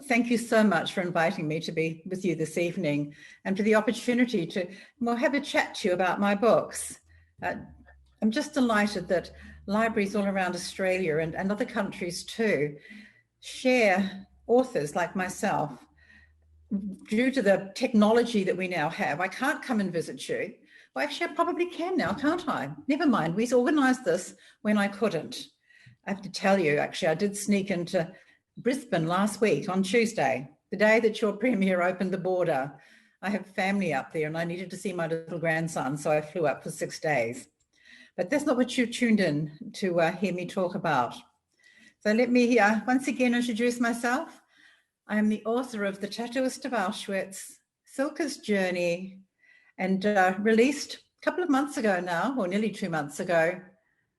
Thank you so much for inviting me to be with you this evening and for the opportunity to have a chat to you about my books. I'm just delighted that libraries all around Australia and other countries too share authors like myself. Due to the technology that we now have, I can't come and visit you. Well, actually, I probably can now, can't I? Never mind, we organised this when I couldn't. I have to tell you, actually, I did sneak into Brisbane last week on Tuesday, the day that your premier opened the border. I have family up there and I needed to see my little grandson, so I flew up for 6 days. But that's not what you tuned in to hear me talk about. So let me once again introduce myself. I am the author of The Tattooist of Auschwitz, Silke's Journey, and released a couple of months ago now, or nearly 2 months ago,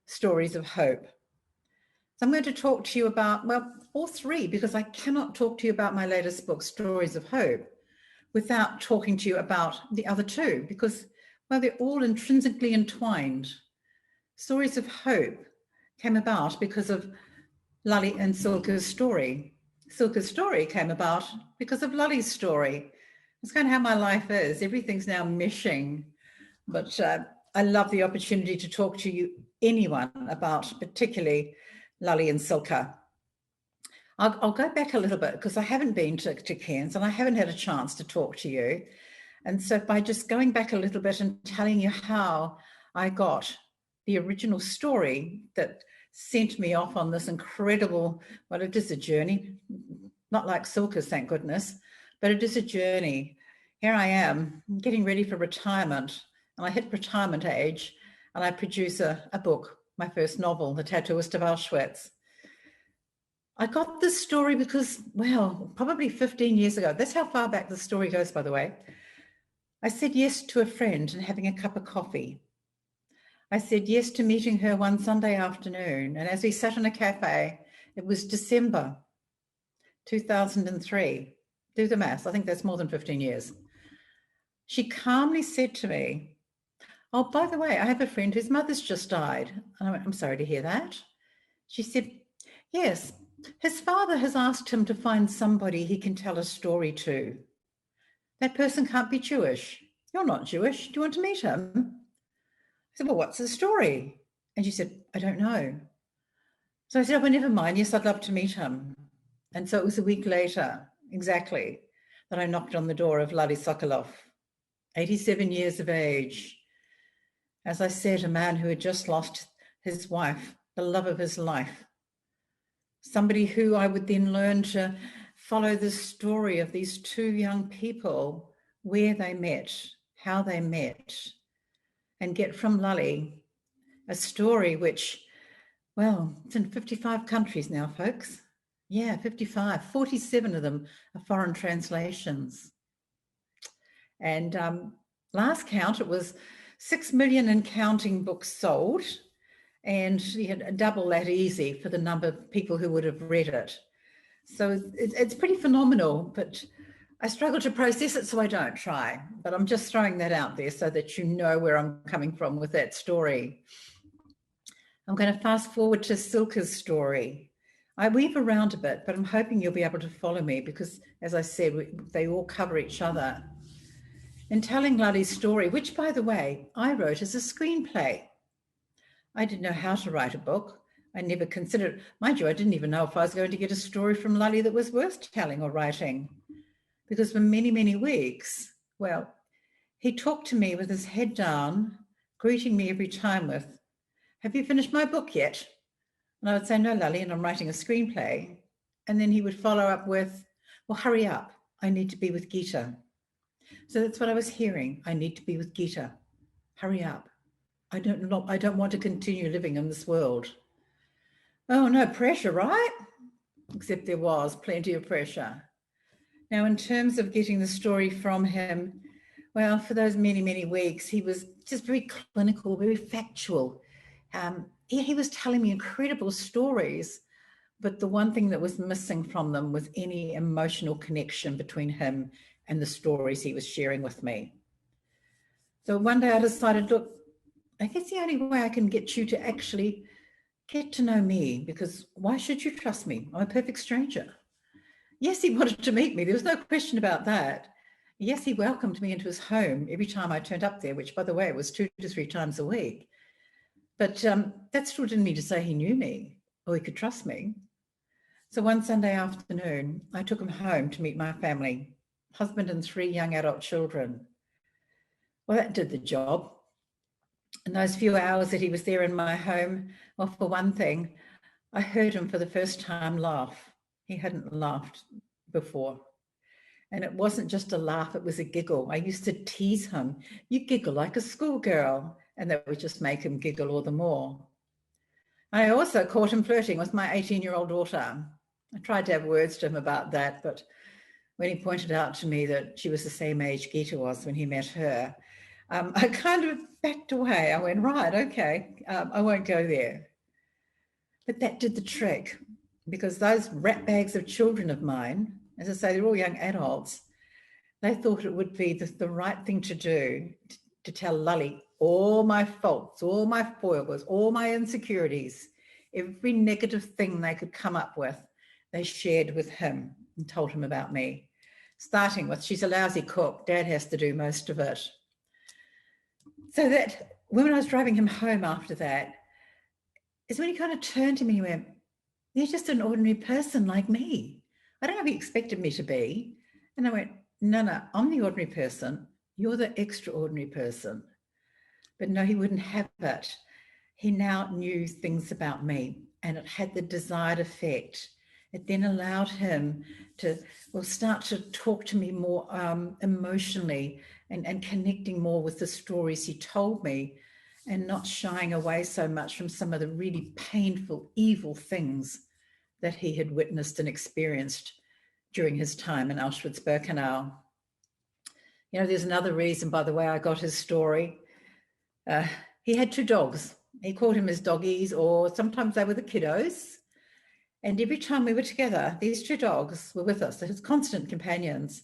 Stories of Hope. So I'm going to talk to you about, well, all three, because I cannot talk to you about my latest book, Stories of Hope, without talking to you about the other two, because, well, they're all intrinsically entwined. Stories of Hope came about because of Lale and Silke's story. Silke's story came about because of Lale's story. It's kind of how my life is. Everything's now meshing, but I love the opportunity to talk to you, anyone, about particularly Lale and Silke. I'll go back a little bit because I haven't been to Cairns and I haven't had a chance to talk to you. And so by just going back a little bit and telling you how I got the original story that sent me off on this incredible, well, it is a journey, not like Silke's, thank goodness, but it is a journey. Here I am getting ready for retirement, and I hit retirement age and I produce a book, my first novel, The Tattooist of Auschwitz. I got this story because, well, probably 15 years ago, that's how far back the story goes, by the way. I said yes to a friend and having a cup of coffee. I said yes to meeting her one Sunday afternoon. And as we sat in a cafe, it was December 2003. Do the math. I think that's more than 15 years. She calmly said to me, "Oh, by the way, I have a friend whose mother's just died." And I went, "I'm sorry to hear that." She said, "Yes, his father has asked him to find somebody he can tell a story to. That person can't be Jewish. You're not Jewish. Do you want to meet him?" I said, "Well, what's the story?" And she said, "I don't know." So I said, "Oh, well, never mind. Yes, I'd love to meet him." And so it was a week later, exactly, that I knocked on the door of Lale Sokolov, 87 years of age. As I said, a man who had just lost his wife, the love of his life. Somebody who I would then learn to follow the story of these two young people, where they met, how they met, and get from Lale a story which, well, it's in 55 countries now, folks. Yeah, 55, 47 of them are foreign translations. And last count, it was 6 million and counting books sold, and you had double that easy for the number of people who would have read it. So it's pretty phenomenal, but I struggle to process it, so I don't try. But I'm just throwing that out there so that you know where I'm coming from with that story. I'm going to fast forward to Silke's story. I weave around a bit, but I'm hoping you'll be able to follow me because, as I said, they all cover each other. In telling Lale's story, which, by the way, I wrote as a screenplay. I didn't know how to write a book. I never considered, mind you, I didn't even know if I was going to get a story from Lale that was worth telling or writing. Because for many, many weeks, well, he talked to me with his head down, greeting me every time with, "Have you finished my book yet?" And I would say, "No, Lale, and I'm writing a screenplay." And then he would follow up with, "Well, hurry up. I need to be with Gita." So that's what I was hearing. I need to be with Gita. Hurry up. I don't want to continue living in this world. Oh, no pressure, right? Except there was plenty of pressure. Now, in terms of getting the story from him, well, for those many, many weeks, he was just very clinical, very factual. He was telling me incredible stories, but the one thing that was missing from them was any emotional connection between him and the stories he was sharing with me. So one day I decided, look, I guess the only way I can get you to actually get to know me, because why should you trust me? I'm a perfect stranger. Yes, he wanted to meet me. There was no question about that. Yes, he welcomed me into his home every time I turned up there, which, by the way, was 2 to 3 times a week. But that still didn't mean to say he knew me or he could trust me. So one Sunday afternoon, I took him home to meet my family, husband and 3 young adult children. Well, that did the job. In those few hours that he was there in my home, well, for one thing, I heard him for the first time laugh. He hadn't laughed before. And it wasn't just a laugh, it was a giggle. I used to tease him, you giggle like a schoolgirl. And that would just make him giggle all the more. I also caught him flirting with my 18-year-old daughter. I tried to have words to him about that, but when he pointed out to me that she was the same age Gita was when he met her, I kind of backed away. I went, right, okay, I won't go there. But that did the trick, because those rat bags of children of mine, as I say, they're all young adults, they thought it would be the right thing to do to tell Lale all my faults, all my foibles, all my insecurities, every negative thing they could come up with, they shared with him and told him about me. Starting with, she's a lousy cook, Dad has to do most of it. So that when I was driving him home after that, is when he kind of turned to me and went, you're just an ordinary person like me. I don't know if he expected me to be. And I went, no, I'm the ordinary person. You're the extraordinary person. But no, he wouldn't have it. He now knew things about me, and it had the desired effect. It then allowed him to start to talk to me more emotionally and connecting more with the stories he told me, and not shying away so much from some of the really painful, evil things that he had witnessed and experienced during his time in Auschwitz-Birkenau. You know, there's another reason, by the way, I got his story. He had 2 dogs. He called him his doggies, or sometimes they were the kiddos. And every time we were together, these 2 dogs were with us, his constant companions.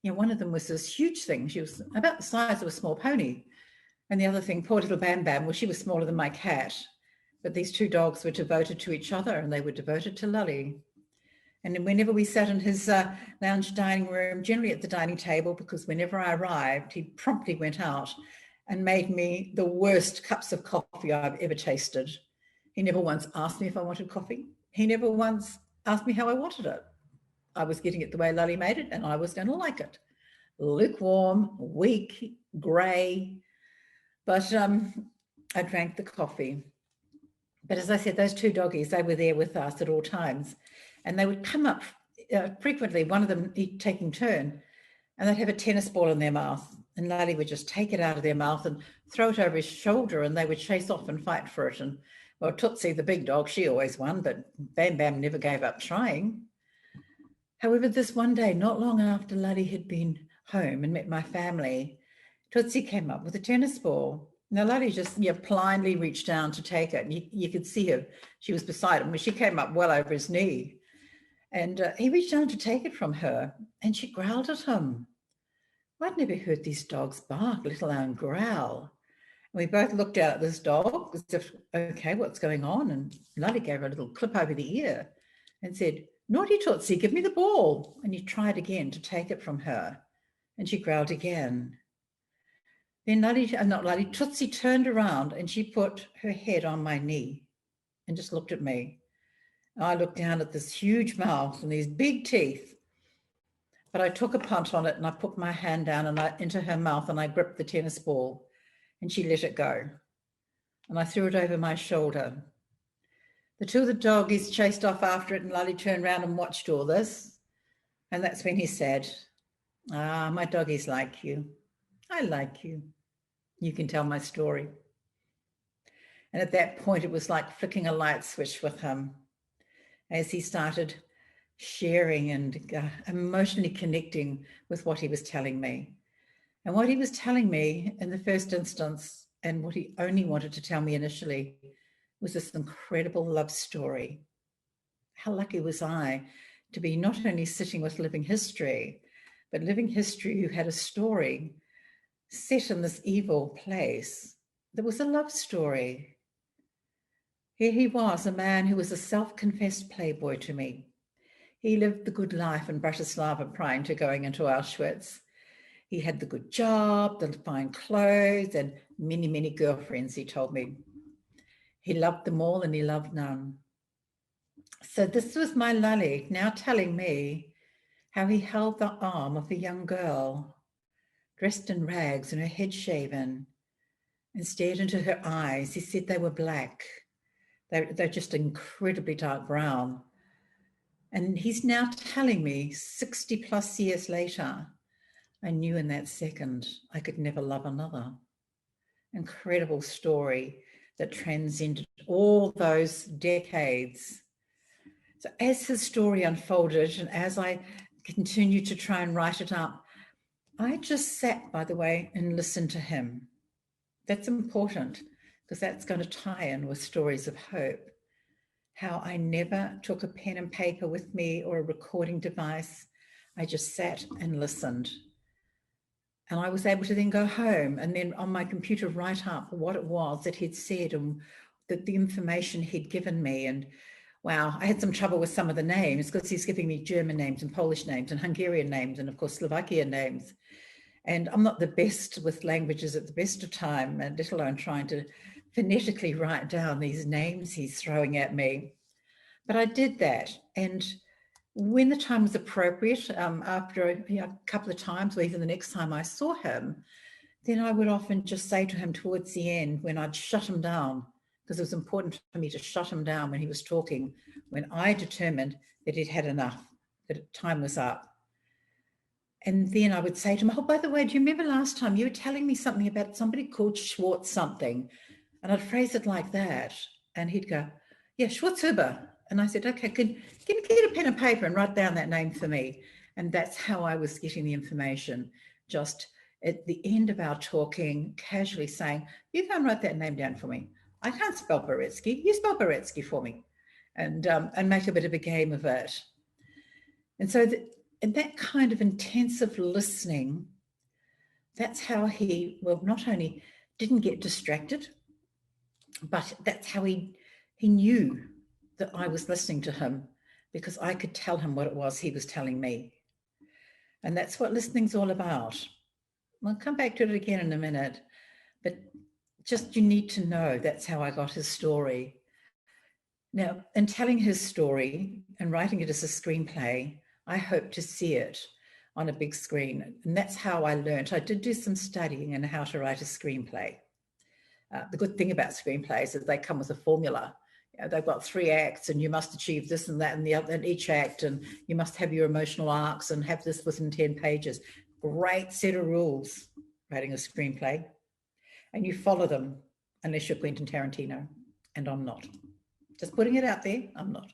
You know, one of them was this huge thing. She was about the size of a small pony. And the other thing, poor little Bam Bam, well, she was smaller than my cat. But these 2 dogs were devoted to each other, and they were devoted to Lale. And then whenever we sat in his lounge dining room, generally at the dining table, because whenever I arrived, he promptly went out and made me the worst cups of coffee I've ever tasted. He never once asked me if I wanted coffee. He never once asked me how I wanted it. I was getting it the way Lale made it, and I was going to like it. Lukewarm, weak, grey. But I drank the coffee. But as I said, those 2 doggies, they were there with us at all times. And they would come up frequently, one of them taking turn, and they'd have a tennis ball in their mouth. And Lale would just take it out of their mouth and throw it over his shoulder, and they would chase off and fight for it. And well, Tootsie, the big dog, she always won, but Bam Bam never gave up trying. However, this one day, not long after Lale had been home and met my family, Tootsie came up with a tennis ball. Now, Lale just blindly reached down to take it. And you could see her. She was beside him. She came up well over his knee. And he reached down to take it from her, and she growled at him. I'd never heard these dogs bark, let alone growl. And we both looked out at this dog as if, okay, what's going on? And Lale gave her a little clip over the ear and said, naughty Tootsie, give me the ball. And he tried again to take it from her, and she growled again. Then Tootsie turned around, and she put her head on my knee and just looked at me. I looked down at this huge mouth and these big teeth, but I took a punt on it, and I put my hand down and into her mouth, and I gripped the tennis ball, and she let it go. And I threw it over my shoulder. The 2 of the doggies chased off after it, and Lale turned around and watched all this. And that's when he said, my doggies like you. I like you. You can tell my story. And at that point, it was like flicking a light switch with him, as he started sharing and emotionally connecting with what he was telling me. And what he was telling me in the first instance, and what he only wanted to tell me initially, was this incredible love story. How lucky was I to be not only sitting with living history, but living history who had a story set in this evil place, there was a love story. Here he was, a man who was a self-confessed playboy to me. He lived the good life in Bratislava prior to going into Auschwitz. He had the good job, the fine clothes, and many, many girlfriends, he told me. He loved them all and he loved none. So this was my Lale now telling me how he held the arm of a young girl, dressed in rags and her head shaven, and stared into her eyes. He said they were black. They're just incredibly dark brown. And he's now telling me 60 plus years later, I knew in that second I could never love another. Incredible story that transcended all those decades. So as his story unfolded and as I continued to try and write it up, I just sat, by the way, and listened to him. That's important because that's going to tie in with stories of hope. How I never took a pen and paper with me or a recording device. I just sat and listened. And I was able to then go home and then on my computer write up what it was that he'd said and the information he'd given me. And wow, I had some trouble with some of the names because he's giving me German names and Polish names and Hungarian names and of course Slovakian names. And I'm not the best with languages at the best of time, and let alone trying to phonetically write down these names he's throwing at me. But I did that. And when the time was appropriate, after a couple of times, or even the next time I saw him, then I would often just say to him towards the end when I'd shut him down, because it was important for me to shut him down when he was talking, when I determined that he'd had enough, that time was up. And then I would say to him, oh, by the way, do you remember last time you were telling me something about somebody called Schwartz something? And I'd phrase it like that. And he'd go, yeah, Schwarzhuber. And I said, okay, can you get a pen and paper and write down that name for me? And that's how I was getting the information. Just at the end of our talking, casually saying, you go and write that name down for me. I can't spell Beretsky. You spell Beretsky for me. And make a bit of a game of it. And so and that kind of intensive listening, that's how he, well, not only didn't get distracted, but that's how he knew that I was listening to him because I could tell him what it was he was telling me. And that's what listening's all about. I'll come back to it again in a minute, but just you need to know that's how I got his story. Now, in telling his story and writing it as a screenplay, I hope to see it on a big screen. And that's how I learned. I did do some studying in how to write a screenplay. The good thing about screenplays is they come with a formula. You know, they've got 3 acts and you must achieve this and that and the other in each act, and you must have your emotional arcs and have this within 10 pages. Great set of rules writing a screenplay. And you follow them unless you're Quentin Tarantino, and I'm not. Just putting it out there, I'm not.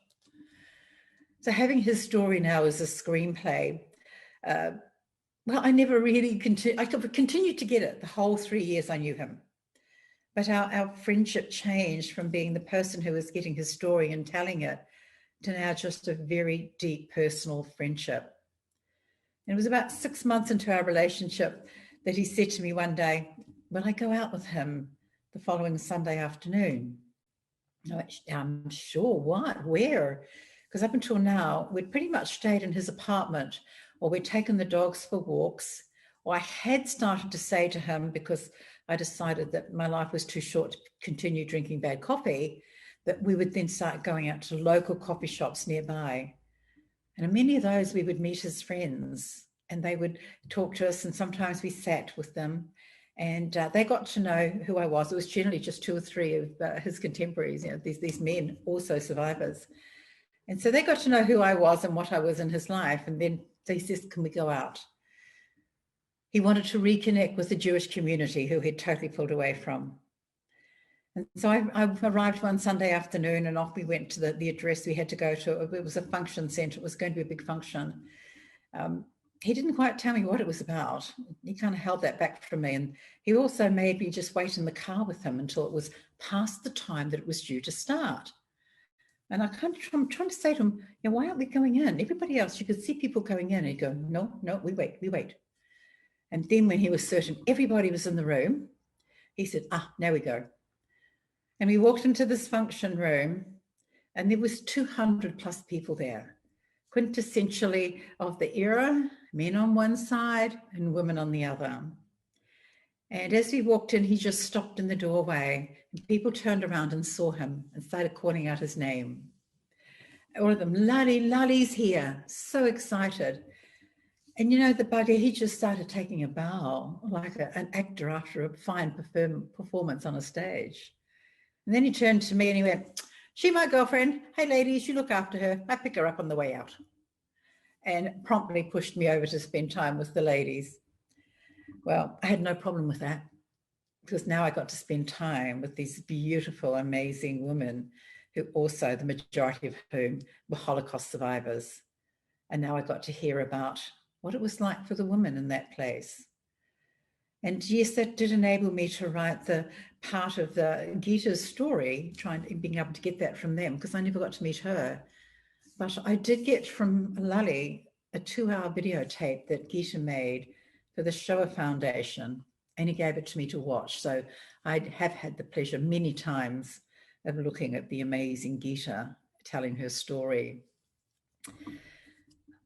So having his story now as a screenplay, well, I never really I continued to get it the whole 3 years I knew him. But our friendship changed from being the person who was getting his story and telling it to now just a very deep personal friendship. And it was about 6 months into our relationship that he said to me one day, will I go out with him the following Sunday afternoon? I'm sure. What? Where? Because up until now, we'd pretty much stayed in his apartment, or we'd taken the dogs for walks, or I had started to say to him, because I decided that my life was too short to continue drinking bad coffee, that we would then start going out to local coffee shops nearby. And in many of those, we would meet his friends and they would talk to us, and sometimes we sat with them. And they got to know who I was. It was generally just 2 or 3 of his contemporaries, you know, these men, also survivors. And so they got to know who I was and what I was in his life. And then they said, can we go out? He wanted to reconnect with the Jewish community who he'd totally pulled away from. And so I arrived one Sunday afternoon and off we went to the address we had to go to. It was a function centre. It was going to be a big function. He didn't quite tell me what it was about. He kind of held that back from me. And he also made me just wait in the car with him until it was past the time that it was due to start. And I'm trying to say to him, you know, why aren't we going in? Everybody else, you could see people going in. And he'd go, no, we wait. And then when he was certain everybody was in the room, he said, now we go. And we walked into this function room, and there was 200 plus people there, quintessentially of the era, men on one side and women on the other. And as we walked in, he just stopped in the doorway, and people turned around and saw him and started calling out his name. All of them, Lale's here, so excited. And you know, the bugger, he just started taking a bow like an actor after a fine performance on a stage. And then he turned to me and he went, she my girlfriend. Hey, ladies, you look after her. I pick her up on the way out. And promptly pushed me over to spend time with the ladies. Well, I had no problem with that, because now I got to spend time with these beautiful, amazing women who also, the majority of whom were Holocaust survivors. And now I got to hear about what it was like for the women in that place. And yes, that did enable me to write the part of the Gita's story, being able to get that from them, because I never got to meet her. But I did get from Lale a 2-hour videotape that Gita made for the Shoah Foundation, and he gave it to me to watch. So I have had the pleasure many times of looking at the amazing Gita telling her story.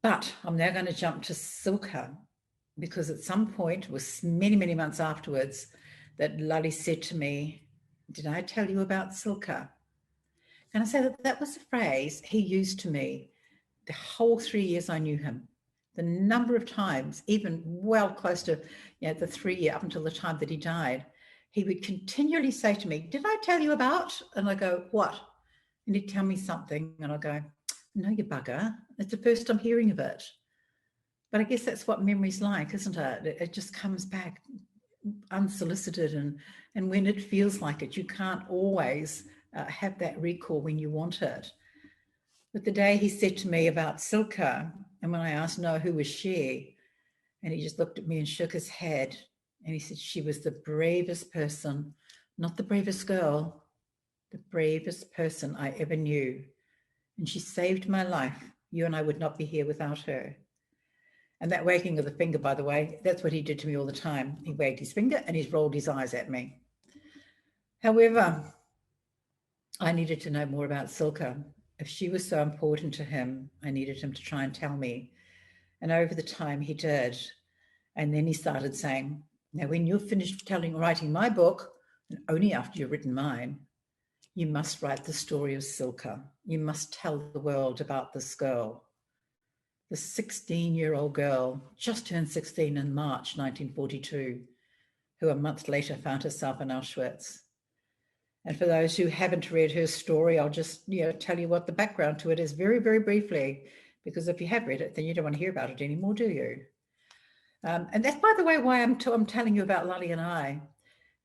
But I'm now going to jump to Silke, because at some point, it was many, many months afterwards, that Lale said to me, did I tell you about Silke? And I said that was a phrase he used to me the whole 3 years I knew him. The number of times, even well close to the 3 year, up until the time that he died, he would continually say to me, did I tell you about? And I go, what? And he'd tell me something and I go, no, you bugger. It's the first I'm hearing of it. But I guess that's what memory's like, isn't it? It just comes back unsolicited, and when it feels like it, you can't always have that recall when you want it. But the day he said to me about Silke, and when I asked, no, who was she? And he just looked at me and shook his head. And he said, she was the bravest person, not the bravest girl, the bravest person I ever knew. And she saved my life. You and I would not be here without her. And that wagging of the finger, by the way, that's what he did to me all the time. He wagged his finger and he rolled his eyes at me. However, I needed to know more about Silke. If she was so important to him, I needed him to try and tell me. And over the time he did. And then he started saying, now, when you're finished writing my book, and only after you've written mine, you must write the story of Silke. You must tell the world about this girl. The 16-year-old girl, just turned 16 in March 1942, who a month later found herself in Auschwitz. And for those who haven't read her story, I'll just tell you what the background to it is very, very briefly, because if you have read it, then you don't want to hear about it anymore, do you? And that's, by the way, why I'm telling you about Lale and I,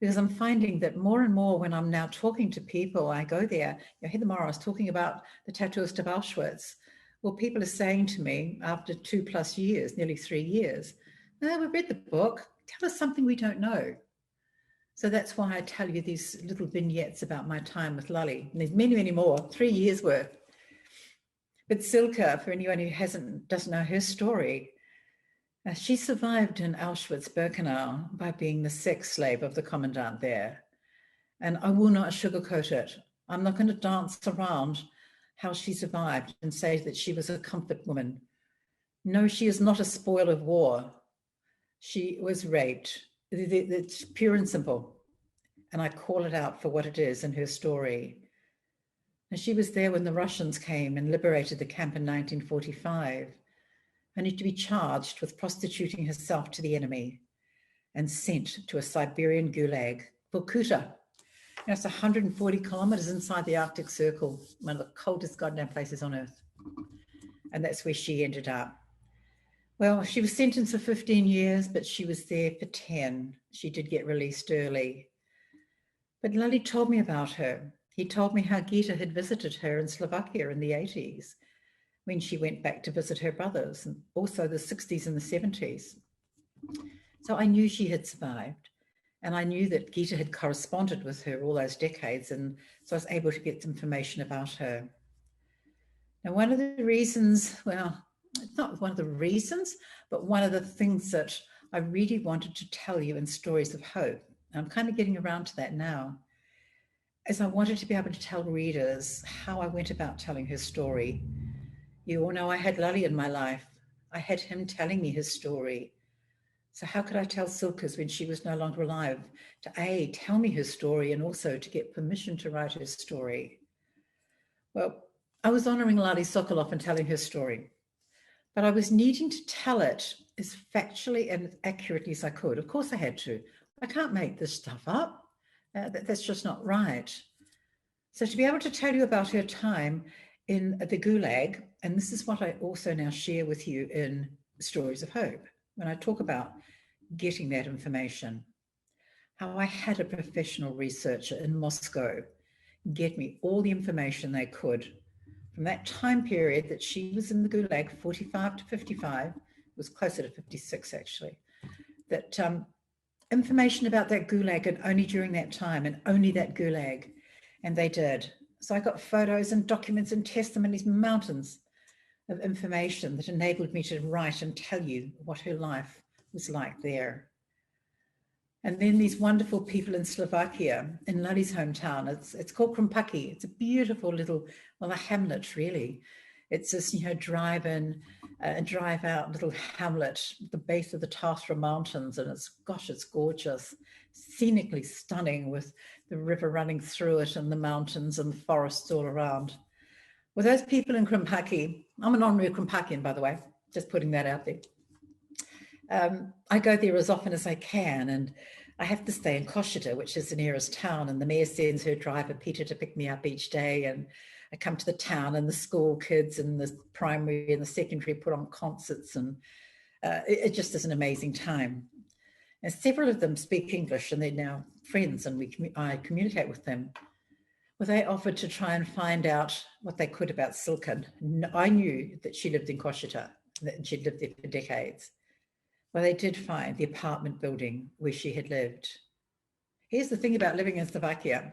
because I'm finding that more and more when I'm now talking to people, I go there. Heather Morrow, I was talking about the Tattooist of Auschwitz. Well, people are saying to me after 2+ years, nearly 3 years, no, we've read the book. Tell us something we don't know. So that's why I tell you these little vignettes about my time with Lale. And there's many, many more, 3 years worth. But Silke, for anyone who doesn't know her story, she survived in Auschwitz-Birkenau by being the sex slave of the commandant there. And I will not sugarcoat it. I'm not going to dance around how she survived and say that she was a comfort woman. No, she is not a spoil of war. She was raped. It's pure and simple. And I call it out for what it is in her story. And she was there when the Russians came and liberated the camp in 1945, only to be charged with prostituting herself to the enemy and sent to a Siberian gulag, Vorkuta. It's 140 kilometers inside the Arctic Circle, one of the coldest goddamn places on earth. And that's where she ended up. Well, she was sentenced for 15 years, but she was there for 10. She did get released early. But Lale told me about her. He told me how Gita had visited her in Slovakia in the 80s when she went back to visit her brothers, and also the 60s and the 70s. So I knew she had survived. And I knew that Gita had corresponded with her all those decades, and so I was able to get information about her. Now, one of the reasons, well, it's not one of the reasons, but one of the things that I really wanted to tell you in stories of hope. I'm kind of getting around to that now, as I wanted to be able to tell readers how I went about telling her story. You all know I had Lale in my life. I had him telling me his story. So how could I tell Silke's when she was no longer alive? To A, tell me her story, and also to get permission to write her story. Well, I was honoring Lale Sokolov and telling her story, but I was needing to tell it as factually and accurately as I could. Of course I had to. I can't make this stuff up. That's just not right. So to be able to tell you about her time in the Gulag, and this is what I also now share with you in Stories of Hope, when I talk about getting that information, how I had a professional researcher in Moscow get me all the information they could from that time period that she was in the Gulag, 45 to 55, it was closer to 56 actually, that information about that Gulag, and only during that time and only that Gulag. And they did. So I got photos and documents and testimonies, mountains of information that enabled me to write and tell you what her life was like there. And then these wonderful people in Slovakia, in Lale's hometown, it's called Krumpaki. It's a beautiful little, well, a hamlet really. It's this, drive in and drive out little hamlet at the base of the Tatra Mountains. And it's gorgeous, scenically stunning with the river running through it and the mountains and the forests all around. Well, those people in Krumpaki, I'm an honorary Krumpakian, by the way, just putting that out there. I go there as often as I can, and I have to stay in Koshita, which is the nearest town, and the mayor sends her driver Peter to pick me up each day, and I come to the town, and the school kids and the primary and the secondary put on concerts, and it just is an amazing time. And several of them speak English, and they're now friends, and I communicate with them. Well, they offered to try and find out what they could about Silke. I knew that she lived in Koshita, that she'd lived there for decades. Well, they did find the apartment building where she had lived. Here's the thing about living in Slovakia.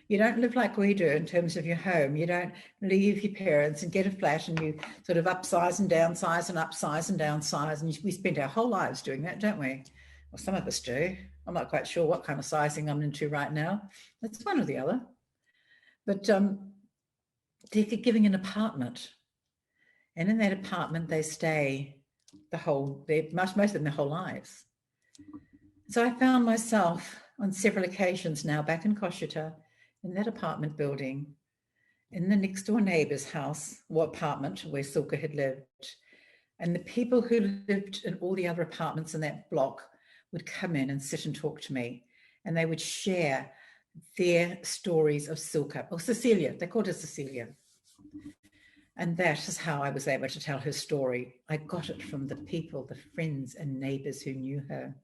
You don't live like we do in terms of your home. You don't leave your parents and get a flat and you sort of upsize and downsize and upsize and downsize. And we spend our whole lives doing that, don't we? Well, some of us do. I'm not quite sure what kind of sizing I'm into right now. It's one or the other. But they're giving an apartment. And in that apartment, they stay most of them their whole lives. So I found myself on several occasions now back in Koshita, in that apartment building, in the next door neighbor's house or apartment where Silke had lived. And the people who lived in all the other apartments in that block would come in and sit and talk to me. And they would share their stories of Silke, or Cecilia, they called her Cecilia. And that is how I was able to tell her story. I got it from the people, the friends and neighbors who knew her.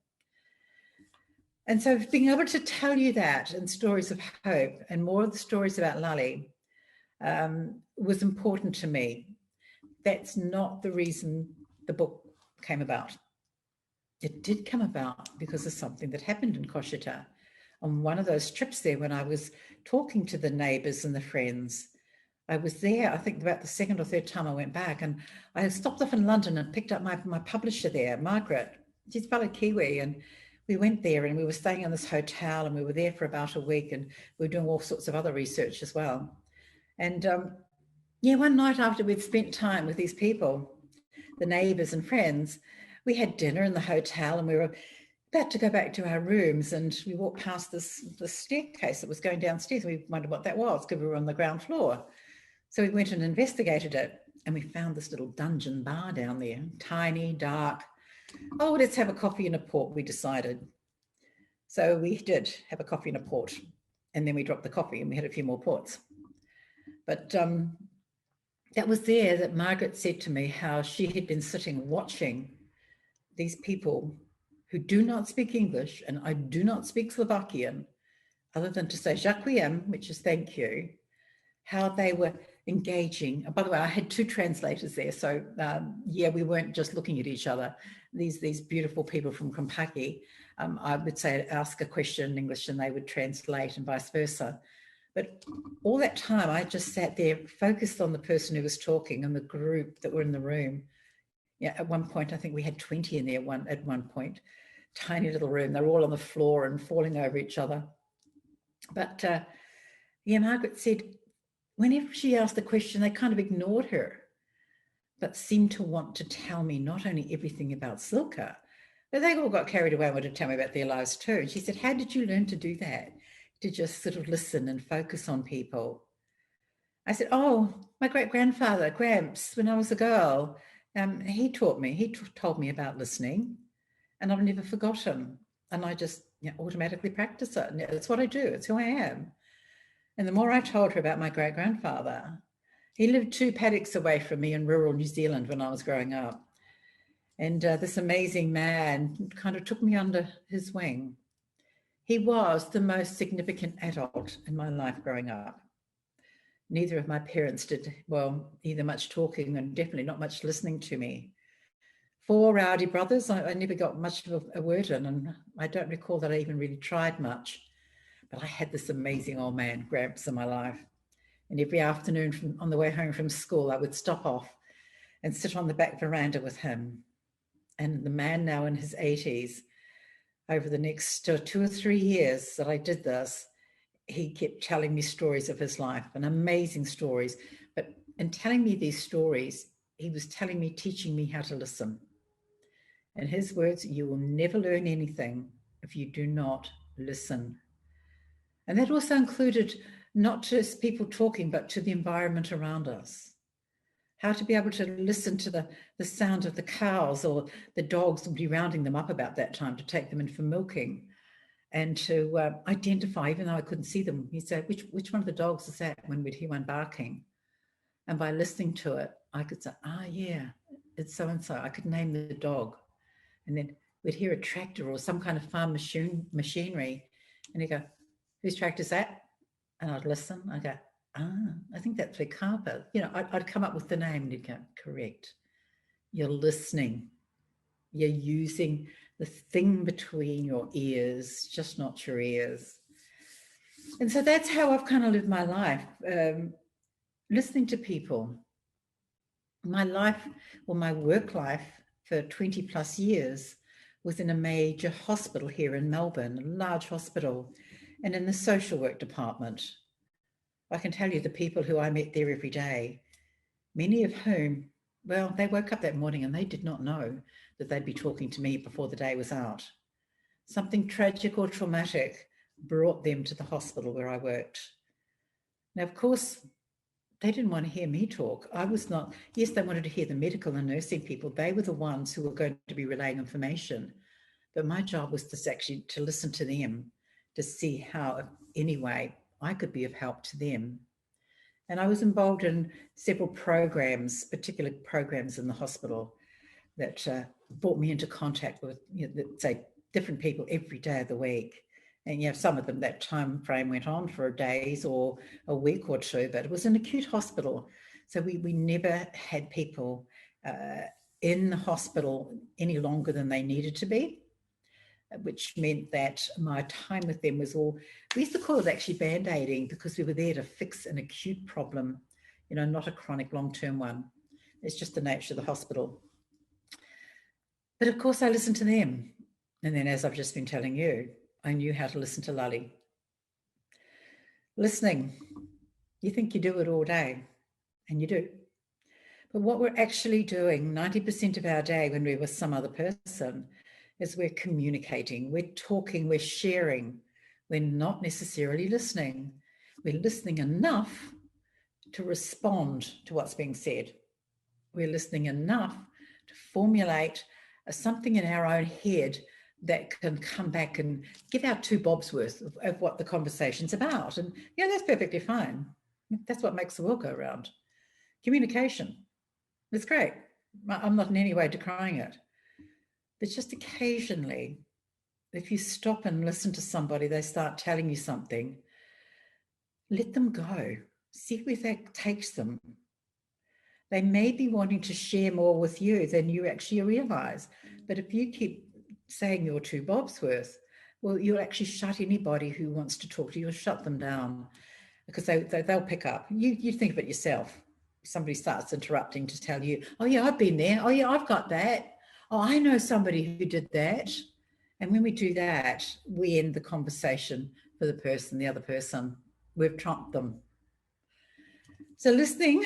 And so being able to tell you that in Stories of Hope and more of the stories about Lale was important to me. That's not the reason the book came about. It did come about because of something that happened in Koshita. On one of those trips there, when I was talking to the neighbors and the friends, I was there, I think about the second or third time I went back, and I stopped off in London and picked up my publisher there, Margaret. She's fellow Kiwi, and we went there and we were staying in this hotel and we were there for about a week, and we were doing all sorts of other research as well. And one night after we'd spent time with these people, the neighbors and friends, we had dinner in the hotel and we were about to go back to our rooms, and we walked past this staircase that was going downstairs. We wondered what that was because we were on the ground floor. So we went and investigated it, and we found this little dungeon bar down there, tiny, dark. Oh, let's have a coffee and a port, we decided. So we did have a coffee and a port, and then we dropped the coffee and we had a few more ports. But that was there that Margaret said to me how she had been sitting watching these people who do not speak English, and I do not speak Slovakian, other than to say "Ďakujem," which is thank you, how they were engaging. By the way, I had two translators there. So we weren't just looking at each other. These beautiful people from Krumpaki, I would say, ask a question in English and they would translate, and vice versa. But all that time I just sat there focused on the person who was talking and the group that were in the room, Yeah, at one point, I think we had 20 in there at one point. Tiny little room. They're all on the floor and falling over each other. But yeah, Margaret said whenever she asked the question, they kind of ignored her, but seemed to want to tell me not only everything about Silke, but they all got carried away and wanted to tell me about their lives too. And she said, how did you learn to do that? To just sort of listen and focus on people? I said, oh, my great-grandfather, Gramps, when I was a girl, he taught me, he told me about listening, and I've never forgotten. And I just automatically practice it. And it's what I do. It's who I am. And the more I told her about my great-grandfather, he lived 2 paddocks away from me in rural New Zealand when I was growing up. And this amazing man kind of took me under his wing. He was the most significant adult in my life growing up. Neither of my parents did, well, either much talking and definitely not much listening to me. 4 rowdy brothers, I never got much of a word in, and I don't recall that I even really tried much. But I had this amazing old man, Gramps, in my life. And every afternoon on the way home from school, I would stop off and sit on the back veranda with him. And the man, now in his 80s, over the next 2 or 3 years that I did this, he kept telling me stories of his life, and amazing stories. But in telling me these stories, he was teaching me how to listen. In his words, you will never learn anything if you do not listen. And that also included not just people talking, but to the environment around us. How to be able to listen to the sound of the cows, or the dogs would be rounding them up about that time to take them in for milking, and to identify, even though I couldn't see them, he said, which one of the dogs is that, when we'd hear one barking. And by listening to it, I could say, yeah, it's so-and-so. I could name the dog. And then we'd hear a tractor or some kind of farm machinery, and he'd go, whose tractor is that? And I'd listen. I'd go, I think that's where carpet. I'd come up with the name, and he'd go, correct. You're listening. You're using the thing between your ears, just not your ears. And so that's how I've kind of lived my life, listening to people. My life, or my work life, for 20 plus years was in a major hospital here in Melbourne, a large hospital, and in the social work department. I can tell you the people who I met there every day, many of whom, well, they woke up that morning and they did not know that they'd be talking to me before the day was out. Something tragic or traumatic brought them to the hospital where I worked. Now, of course, they didn't want to hear me talk. I was not, yes, they wanted to hear the medical and nursing people. They were the ones who were going to be relaying information. But my job was to listen to them, to see how, anyway, I could be of help to them. And I was involved in several programs, particular programs in the hospital, that brought me into contact with, say, different people every day of the week. And some of them, that time frame went on for days or a week or two, but it was an acute hospital. So we never had people in the hospital any longer than they needed to be, which meant that my time with them was all, we used to call it actually band-aiding, because we were there to fix an acute problem, not a chronic long-term one. It's just the nature of the hospital. But of course I listened to them. And then, as I've just been telling you, I knew how to listen to Lale. Listening, you think you do it all day, and you do. But what we're actually doing 90% of our day when we're with some other person is we're communicating, we're talking, we're sharing. We're not necessarily listening. We're listening enough to respond to what's being said. We're listening enough to formulate something in our own head that can come back and give our 2 bobs worth of what the conversation's about. And that's perfectly fine. That's what makes the world go round. Communication. It's great. I'm not in any way decrying it. But just occasionally, if you stop and listen to somebody, they start telling you something, let them go. See where that takes them. They may be wanting to share more with you than you actually realize. But if you keep saying your 2 bobs worth, well, you'll actually shut anybody who wants to talk to you. You'll shut them down, because they'll pick up. You think of it yourself. somebody starts interrupting to tell you, oh yeah, I've been there. Oh yeah, I've got that. Oh, I know somebody who did that. And when we do that, we end the conversation for the other person. We've trumped them. So listening,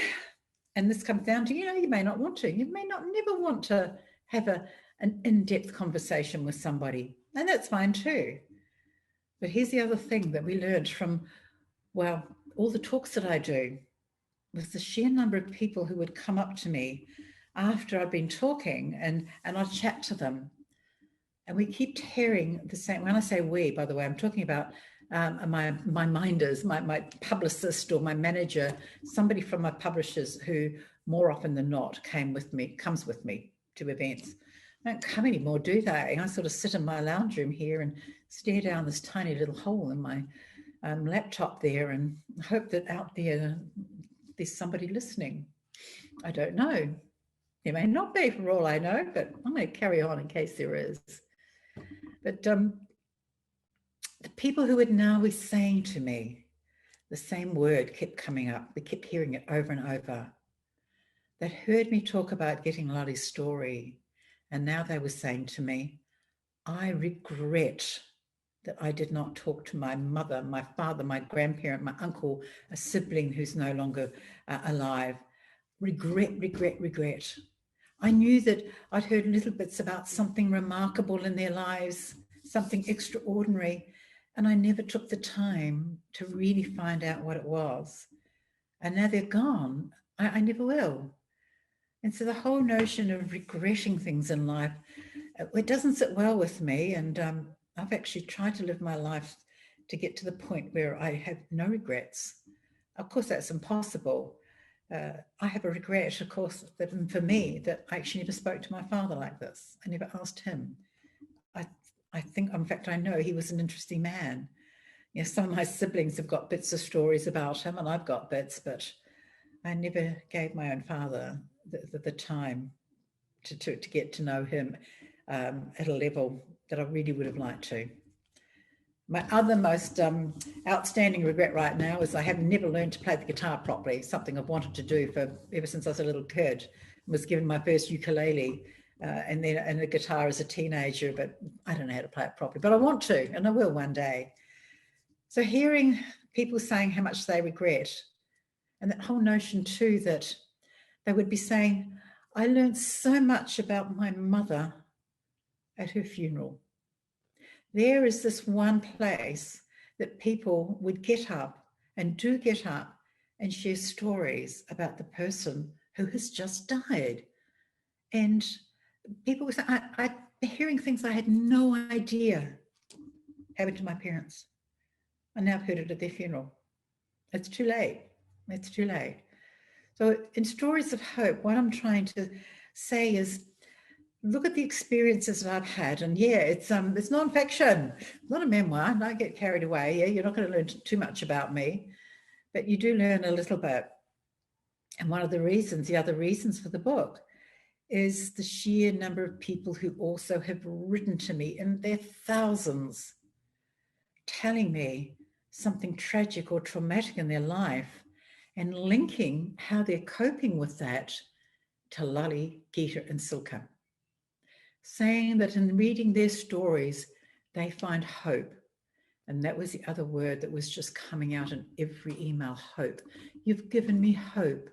and this comes down to, you may not want to. You may not never want to have an in-depth conversation with somebody. And that's fine too. But here's the other thing that we learned from, well, all the talks that I do, was the sheer number of people who would come up to me after I'd been talking and I'd chat to them. And we keep hearing the same. When I say we, by the way, I'm talking about my minders, my publicist or my manager, somebody from my publishers who more often than not comes with me to events. They don't come anymore, do they? I sort of sit in my lounge room here and stare down this tiny little hole in my laptop there and hope that out there there's somebody listening. I don't know. There may not be, for all I know, but I'm going to carry on in case there is. But the people who would now be saying to me, the same word kept coming up. We kept hearing it over and over. That heard me talk about getting Lale's story. And now they were saying to me, I regret that I did not talk to my mother, my father, my grandparent, my uncle, a sibling who's no longer alive. Regret, regret, regret. I knew that I'd heard little bits about something remarkable in their lives, something extraordinary, and I never took the time to really find out what it was. And now they're gone. I never will. And so the whole notion of regretting things in life, it doesn't sit well with me. And I've actually tried to live my life to get to the point where I have no regrets. Of course, that's impossible. I have a regret, of course, that for me, that I actually never spoke to my father like this. I never asked him. I think, in fact, I know he was an interesting man. Some of my siblings have got bits of stories about him, and I've got bits, but I never gave my own father the time to get to know him at a level that I really would have liked to. My other most outstanding regret right now is I have never learned to play the guitar properly, something I've wanted to do ever since I was a little kid. I was given my first ukulele and a guitar as a teenager, but I don't know how to play it properly, but I want to, and I will one day. So hearing people saying how much they regret, and that whole notion too that they would be saying, I learned so much about my mother at her funeral. There is this one place that people would get up and do get up and share stories about the person who has just died. And people were saying, I'm hearing things I had no idea happened to my parents. And now I've heard it at their funeral. It's too late. It's too late. So in Stories of Hope, what I'm trying to say is, look at the experiences that I've had. And yeah, it's non-fiction, not a memoir. Don't get carried away. Yeah, you're not going to learn too much about me, but you do learn a little bit. And one of the other reasons for the book is the sheer number of people who also have written to me in their thousands, telling me something tragic or traumatic in their life and linking how they're coping with that to Lale, Gita, and Silke, saying that in reading their stories, they find hope. And that was the other word that was just coming out in every email, hope. You've given me hope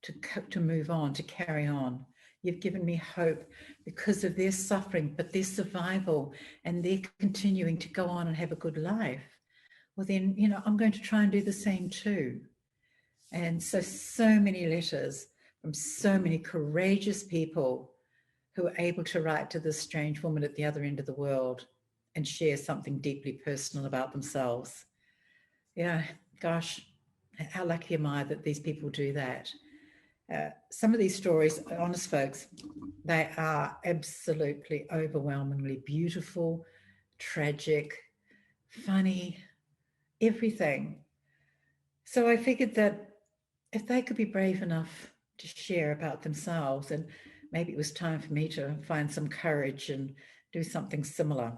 to move on, to carry on. You've given me hope because of their suffering, but their survival, and they're continuing to go on and have a good life. Well, then, I'm going to try and do the same too. And so many letters from so many courageous people who are able to write to this strange woman at the other end of the world and share something deeply personal about themselves. Yeah, gosh, how lucky am I that these people do that? Some of these stories, honest folks, they are absolutely overwhelmingly beautiful, tragic, funny, everything. So I figured that if they could be brave enough to share about themselves, and maybe it was time for me to find some courage and do something similar.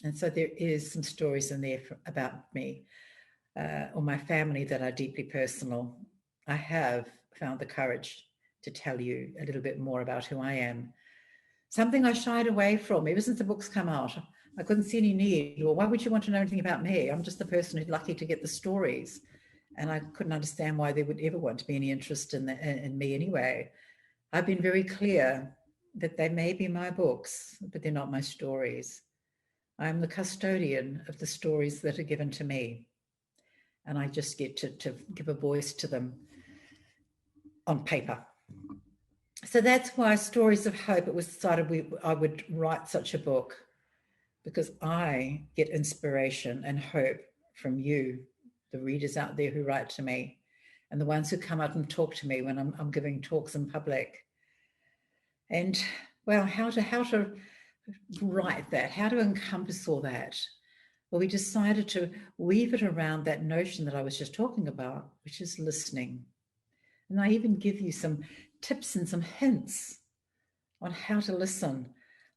And so there is some stories in there about me or my family that are deeply personal. I have found the courage to tell you a little bit more about who I am. Something I shied away from ever since the books come out. I couldn't see any need. Well, why would you want to know anything about me? I'm just the person who's lucky to get the stories. And I couldn't understand why they would ever want to be any interest in me anyway. I've been very clear that they may be my books, but they're not my stories. I'm the custodian of the stories that are given to me. And I just get to give a voice to them on paper. So that's why Stories of Hope, it was decided I would write such a book, because I get inspiration and hope from you, the readers out there who write to me, and the ones who come up and talk to me when I'm giving talks in public. And, well, how to write that, how to encompass all that. Well, we decided to weave it around that notion that I was just talking about, which is listening. And I even give you some tips and some hints on how to listen,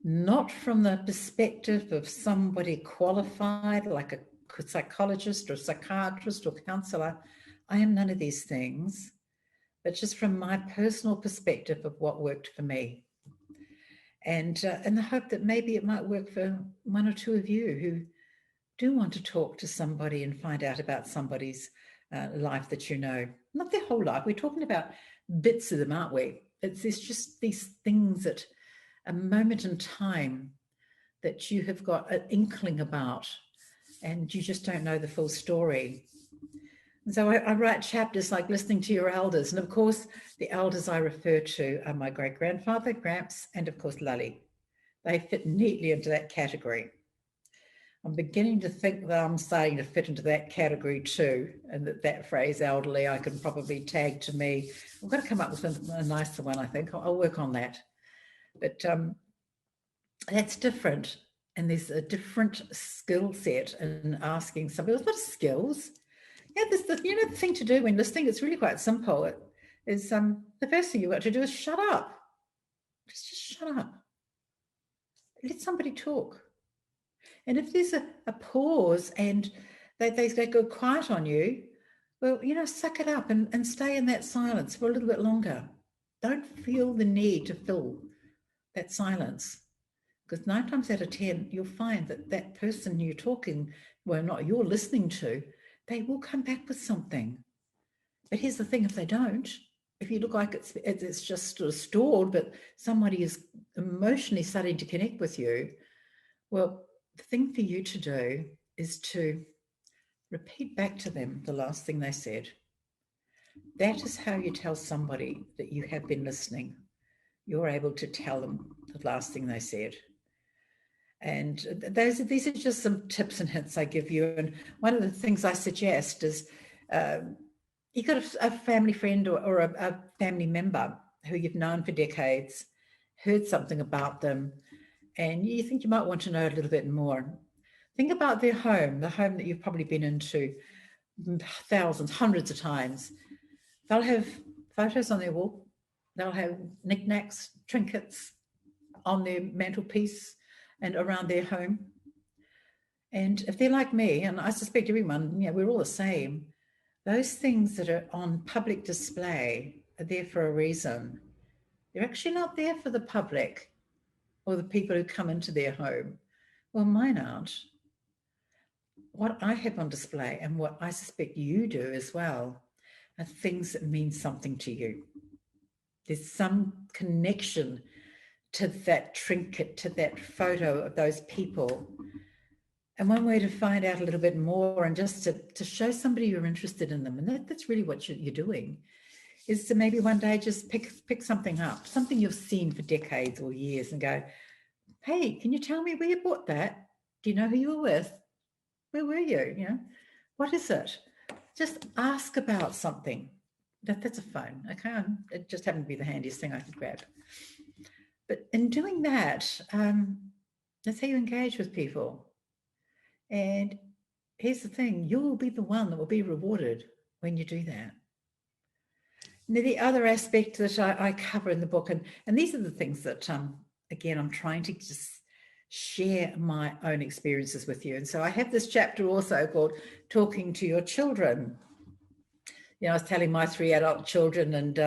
not from the perspective of somebody qualified, like a psychologist or psychiatrist or counselor. I am none of these things, but just from my personal perspective of what worked for me. And in the hope that maybe it might work for one or two of you who do want to talk to somebody and find out about somebody's life that you know. Not their whole life. We're talking about bits of them, aren't we? It's just these things at a moment in time that you have got an inkling about, and you just don't know the full story. And so I write chapters like listening to your elders. And of course, the elders I refer to are my great-grandfather, Gramps, and of course, Lale. They fit neatly into that category. I'm beginning to think that I'm starting to fit into that category too, and that phrase elderly I can probably tag to me. I've got to come up with a nicer one, I think. I'll work on that. But that's different, and there's a different skill set in asking somebody. There's a lot of skills. Yeah, the thing to do when listening, it's really quite simple. It is the first thing you've got to do is shut up. Just shut up. Let somebody talk. And if there's a pause and they go quiet on you, well, suck it up and stay in that silence for a little bit longer. Don't feel the need to fill that silence, because 9 times out of 10, you'll find that person you're you're listening to, they will come back with something. But here's the thing, if they don't, if you look like it's just sort of stored, but somebody is emotionally starting to connect with you, well, the thing for you to do is to repeat back to them the last thing they said. That is how you tell somebody that you have been listening. You're able to tell them the last thing they said. And these are just some tips and hints I give you. And one of the things I suggest is you've got a family friend or a family member who you've known for decades, heard something about them, and you think you might want to know a little bit more. Think about their home, the home that you've probably been into thousands, hundreds of times. They'll have photos on their wall. They'll have knickknacks, trinkets on their mantelpiece and around their home. And if they're like me, and I suspect everyone, we're all the same, those things that are on public display are there for a reason. They're actually not there for the public or the people who come into their home. Well, mine aren't. What I have on display, and what I suspect you do as well, are things that mean something to you. There's some connection to that trinket, to that photo of those people. And one way to find out a little bit more, and just to show somebody you're interested in them, and that's really what you're doing, is to maybe one day just pick something up, something you've seen for decades or years, and go, hey, can you tell me where you bought that? Do you know who you were with? Where were you? What is it? Just ask about something. That's a phone, okay? It just happened to be the handiest thing I could grab. But in doing that, that's how you engage with people. And here's the thing, you will be the one that will be rewarded when you do that. Now, the other aspect that I cover in the book, and these are the things that, again, I'm trying to just share my own experiences with you. And so I have this chapter also called Talking to Your Children. I was telling my 3 adult children and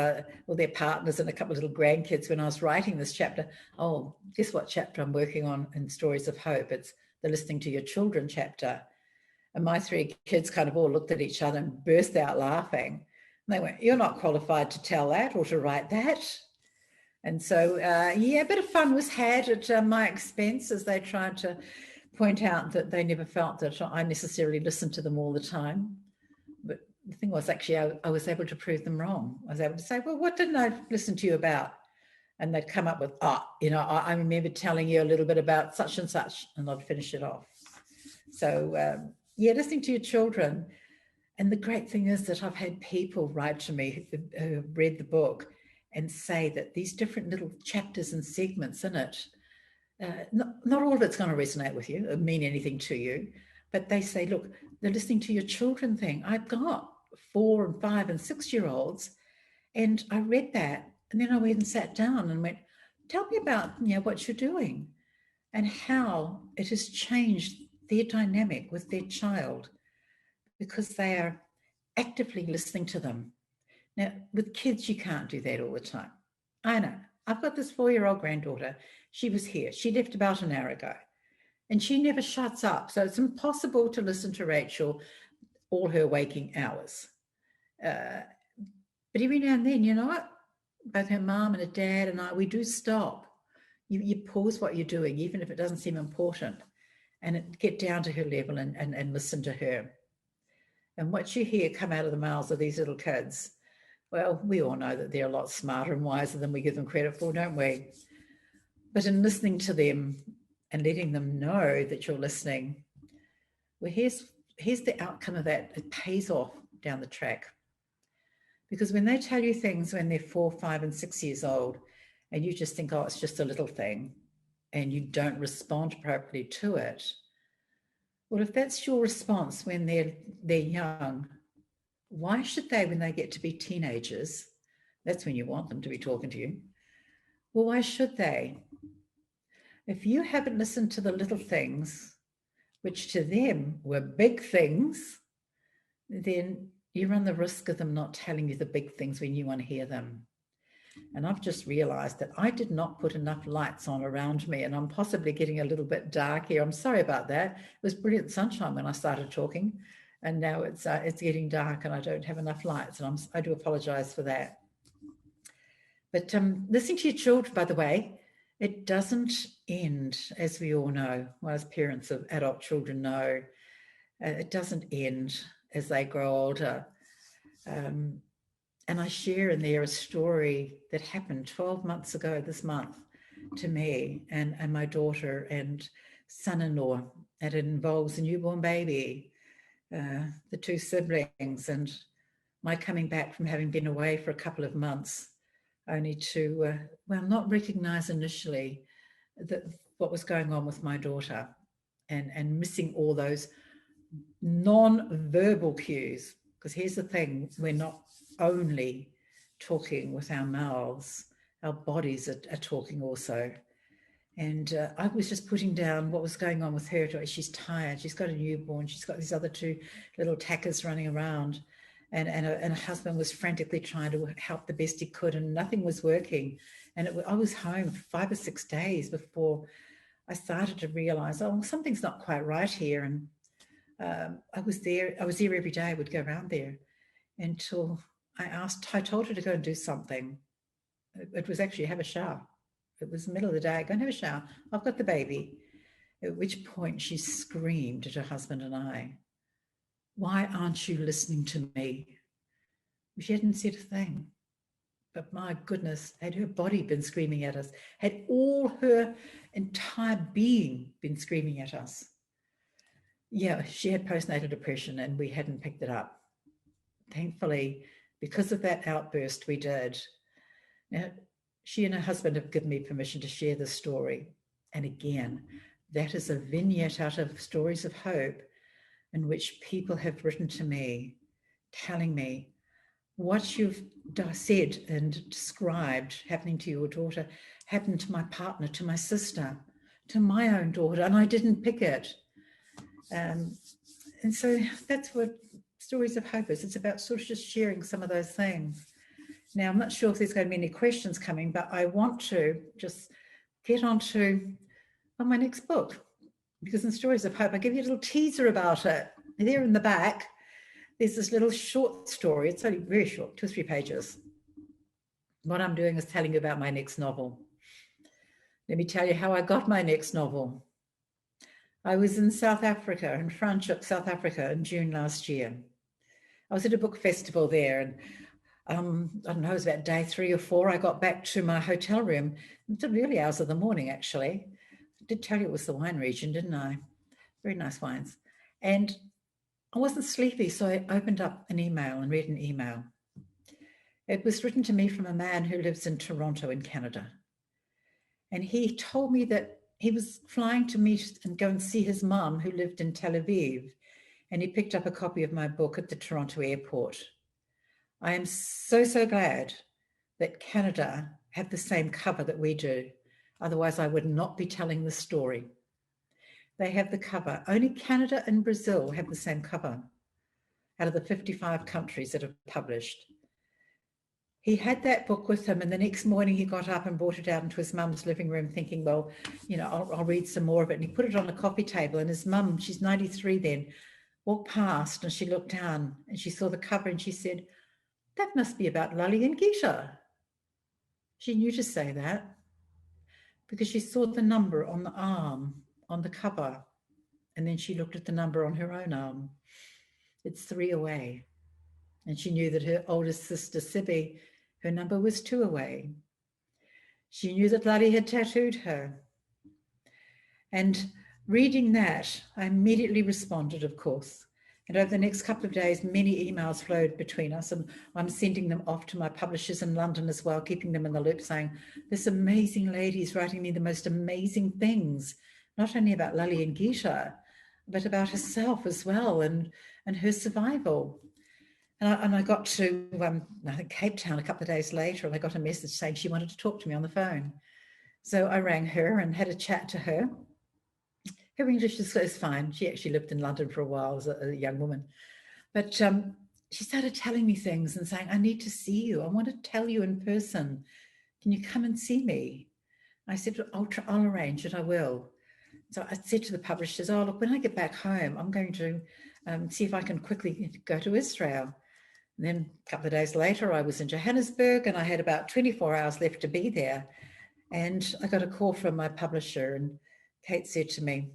all their partners and a couple of little grandkids when I was writing this chapter, oh, guess what chapter I'm working on in Stories of Hope? It's the Listening to Your Children chapter. And my 3 kids kind of all looked at each other and burst out laughing. And they went, you're not qualified to tell that or to write that. And so, yeah, a bit of fun was had at my expense as they tried to point out that they never felt that I necessarily listened to them all the time. But the thing was, actually, I was able to prove them wrong. I was able to say, well, what didn't I listen to you about? And they'd come up with, I remember telling you a little bit about such and such, and I'd finish it off. So, yeah, listening to your children. And the great thing is that I've had people write to me who have read the book and say that these different little chapters and segments in it, not all of it's going to resonate with you or mean anything to you, but they say, look, the listening to your children thing, I've got 4 and 5 and 6-year-olds, and I read that, and then I went and sat down and went, tell me about what you're doing and how it has changed their dynamic with their child, because they are actively listening to them. Now, with kids, you can't do that all the time. I know. I've got this 4-year-old granddaughter. She was here. She left about an hour ago, and she never shuts up. So it's impossible to listen to Rachel all her waking hours. But every now and then, you know what? Both her mom and her dad and I, we do stop. You pause what you're doing, even if it doesn't seem important, and get down to her level and listen to her. And what you hear come out of the mouths of these little kids, well, we all know that they're a lot smarter and wiser than we give them credit for, don't we? But in listening to them and letting them know that you're listening, well, here's the outcome of that. It pays off down the track. Because when they tell you things when they're 4, 5, and 6 years old, and you just think, oh, it's just a little thing, and you don't respond appropriately to it, well, if that's your response when they're young, why should they, when they get to be teenagers, that's when you want them to be talking to you, well, why should they? If you haven't listened to the little things, which to them were big things, then you run the risk of them not telling you the big things when you want to hear them. And I've just realized that I did not put enough lights on around me, and I'm possibly getting a little bit dark here. I'm sorry about that. It was brilliant sunshine when I started talking, and now it's getting dark and I don't have enough lights, and I do apologize for that. But listening to your children, by the way, it doesn't end, as we all know, well, as parents of adult children know, it doesn't end as they grow older. And I share in there a story that happened 12 months ago this month to me and my daughter and son-in-law, and it involves a newborn baby, the 2 siblings, and my coming back from having been away for a couple of months, only to, not recognize initially what was going on with my daughter, and missing all those non-verbal cues. Because here's the thing, we're not only talking with our mouths, our bodies are talking also. And I was just putting down what was going on with her. She's tired, she's got a newborn, she's got these other 2 little tackers running around, and her husband was frantically trying to help the best he could, and nothing was working. And I was home for 5 or 6 days before I started to realize, something's not quite right here. And I was there every day. I would go around there until I told her to go and do something. It was actually have a shower. It was the middle of the day, go and have a shower. I've got the baby. At which point she screamed at her husband and I, why aren't you listening to me? She hadn't said a thing. But my goodness, had her body been screaming at us, had all her entire being been screaming at us. Yeah, she had postnatal depression and we hadn't picked it up. Thankfully, because of that outburst, we did. Now, she and her husband have given me permission to share this story. And again, that is a vignette out of Stories of Hope, in which people have written to me, telling me what you've said and described happening to your daughter happened to my partner, to my sister, to my own daughter, and I didn't pick it. And so that's what Stories of Hope is. It's about sort of just sharing some of those things. Now, I'm not sure if there's going to be any questions coming, but I want to just get on my next book, because in Stories of Hope, I give you a little teaser about it. There in the back, there's this little short story. It's only very short, 2 or 3 pages. What I'm doing is telling you about my next novel. Let me tell you how I got my next novel. I was in South Africa, in Franschhoek, South Africa, in June last year. I was at a book festival there, and I don't know, it was about day 3 or 4. I got back to my hotel room until the early hours of the morning, actually. I did tell you it was the wine region, didn't I? Very nice wines. And I wasn't sleepy, so I opened up an email and read an email. It was written to me from a man who lives in Toronto in Canada. And he told me that he was flying to meet and go and see his mum, who lived in Tel Aviv. And he picked up a copy of my book at the Toronto airport. I am so, so glad that Canada have the same cover that we do. Otherwise, I would not be telling the story. They have the cover. Only Canada and Brazil have the same cover out of the 55 countries that have published. He had that book with him, and the next morning he got up and brought it out into his mum's living room thinking, well, I'll read some more of it. And he put it on a coffee table, and his mum, she's 93 then, walked past and she looked down and she saw the cover and she said, that must be about Lale and Gita. She knew to say that because she saw the number on the arm on the cover, and then she looked at the number on her own arm. It's 3 away. And she knew that her oldest sister, Sibby, her number was 2 away. She knew that Lale had tattooed her. And reading that, I immediately responded, of course. And over the next couple of days, many emails flowed between us, and I'm sending them off to my publishers in London as well, keeping them in the loop, saying, this amazing lady is writing me the most amazing things, not only about Lale and Gita, but about herself as well, and her survival. And I got to I think Cape Town a couple of days later, and I got a message saying she wanted to talk to me on the phone. So I rang her and had a chat to her. Her English is fine. She actually lived in London for a while as a young woman. But she started telling me things and saying, I need to see you. I want to tell you in person. Can you come and see me? I said, I'll arrange it. I will. So I said to the publishers, oh, look, when I get back home, I'm going to see if I can quickly go to Israel. And then a couple of days later, I was in Johannesburg and I had about 24 hours left to be there. And I got a call from my publisher, and Kate said to me,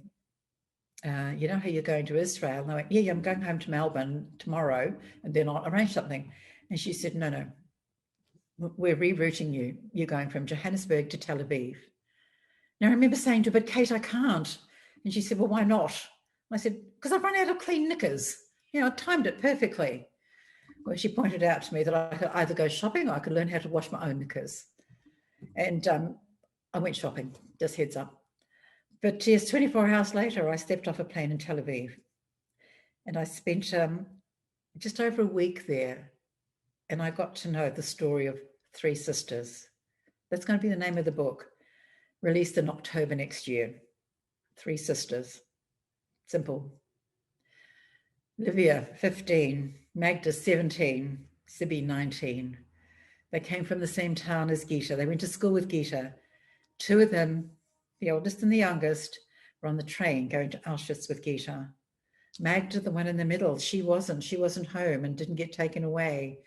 you know how you're going to Israel? And I went, yeah, I'm going home to Melbourne tomorrow, and then I'll arrange something. And she said, no, we're rerouting you. You're going from Johannesburg to Tel Aviv. Now I remember saying to her, but Kate, I can't. And she said, well, why not? And I said, because I've run out of clean knickers. I timed it perfectly. Well, she pointed out to me that I could either go shopping or I could learn how to wash my own knickers. And I went shopping, just heads up. But yes, 24 hours later, I stepped off a plane in Tel Aviv, and I spent just over a week there, and I got to know the story of 3 sisters. That's going to be the name of the book, released in October next year. 3 sisters. Simple. Livia, 15, Magda, 17, Sibby, 19. They came from the same town as Gita. They went to school with Gita. 2 of them, the oldest and the youngest, were on the train going to Auschwitz with Gita. Magda, the one in the middle, she wasn't home and didn't get taken away.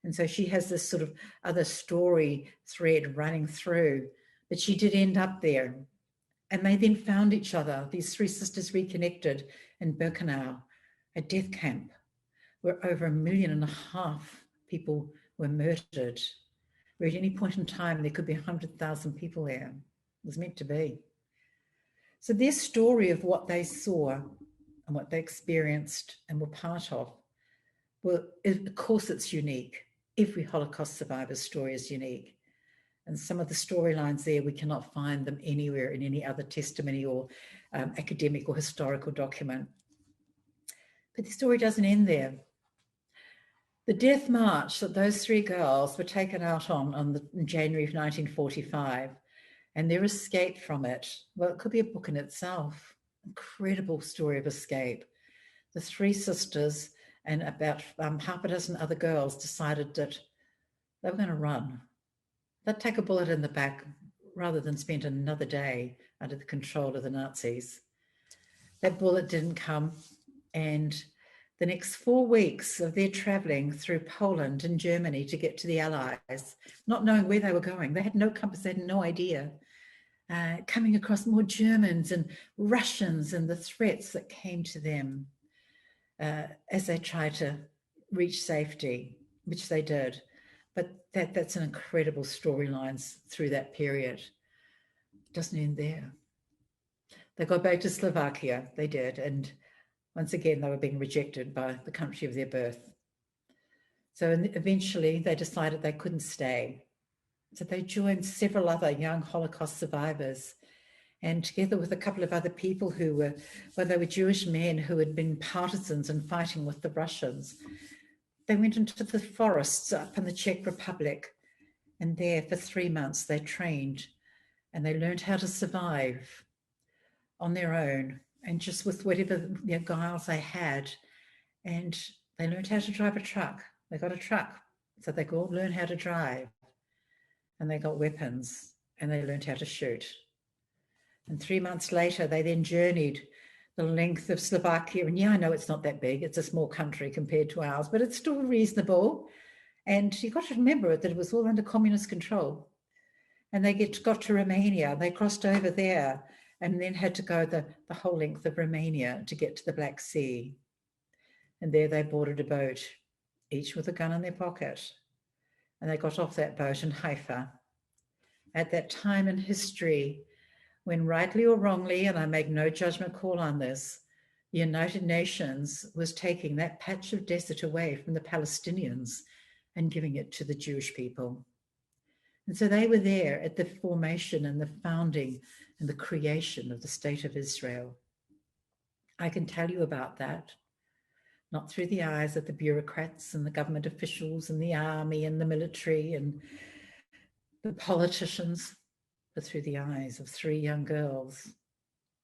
And so she has this sort of other story thread running through, but she did end up there. And they then found each other. These 3 sisters reconnected in Birkenau, a death camp where over 1.5 million people were murdered, where at any point in time there could be 100,000 people there. It was meant to be. So their story of what they saw and what they experienced and were part of, well, of course it's unique. Every Holocaust survivor's story is unique. And some of the storylines there, we cannot find them anywhere in any other testimony or academic or historical document. But the story doesn't end there. The death march that those 3 girls were taken out on in January of 1945, and their escape from it, well, it could be a book in itself. Incredible story of escape. The 3 sisters and about half a dozen other girls decided that they were going to run. They'd take a bullet in the back rather than spend another day under the control of the Nazis. That bullet didn't come, and the next 4 weeks of their traveling through Poland and Germany to get to the Allies, not knowing where they were going, they had no compass, they had no idea, coming across more Germans and Russians and the threats that came to them as they tried to reach safety, which they did. But that's an incredible storylines through that period. It doesn't end there. They got back to Slovakia, they did, and once again, they were being rejected by the country of their birth. So eventually they decided they couldn't stay. So they joined several other young Holocaust survivors, and together with a couple of other people who were, well, they were Jewish men who had been partisans and fighting with the Russians. They went into the forests up in the Czech Republic, and there for 3 months they trained and they learned how to survive on their own and just with whatever guiles they had. And they learned how to drive a truck. They got a truck so they could all learn how to drive, and they got weapons and they learned how to shoot. And 3 months later, they then journeyed the length of Slovakia. And yeah, I know it's not that big. It's a small country compared to ours, but it's still reasonable. And you've got to remember that it was all under communist control. And they got to Romania. They crossed over there and then had to go the whole length of Romania to get to the Black Sea. And there they boarded a boat, each with a gun in their pocket. And they got off that boat in Haifa. At that time in history, when rightly or wrongly, and I make no judgment call on this, the United Nations was taking that patch of desert away from the Palestinians and giving it to the Jewish people. And so they were there at the formation and the founding and the creation of the State of Israel. I can tell you about that, not through the eyes of the bureaucrats and the government officials and the army and the military and the politicians, but through the eyes of 3 young girls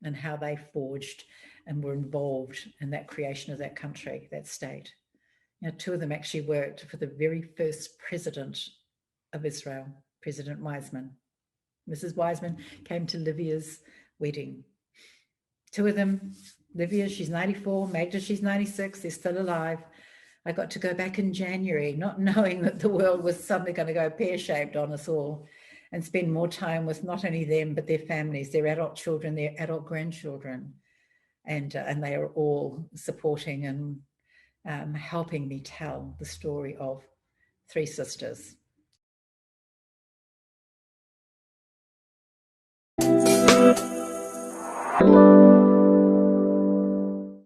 and how they forged and were involved in that creation of that country, that state. 2 of them actually worked for the very first president of Israel, President Weizmann. Mrs. Weizmann came to Livia's wedding. 2 of them, Livia, she's 94, Magda, she's 96, they're still alive. I got to go back in January, not knowing that the world was suddenly going to go pear-shaped on us all, and spend more time with not only them, but their families, their adult children, their adult grandchildren. And they are all supporting and helping me tell the story of 3 sisters.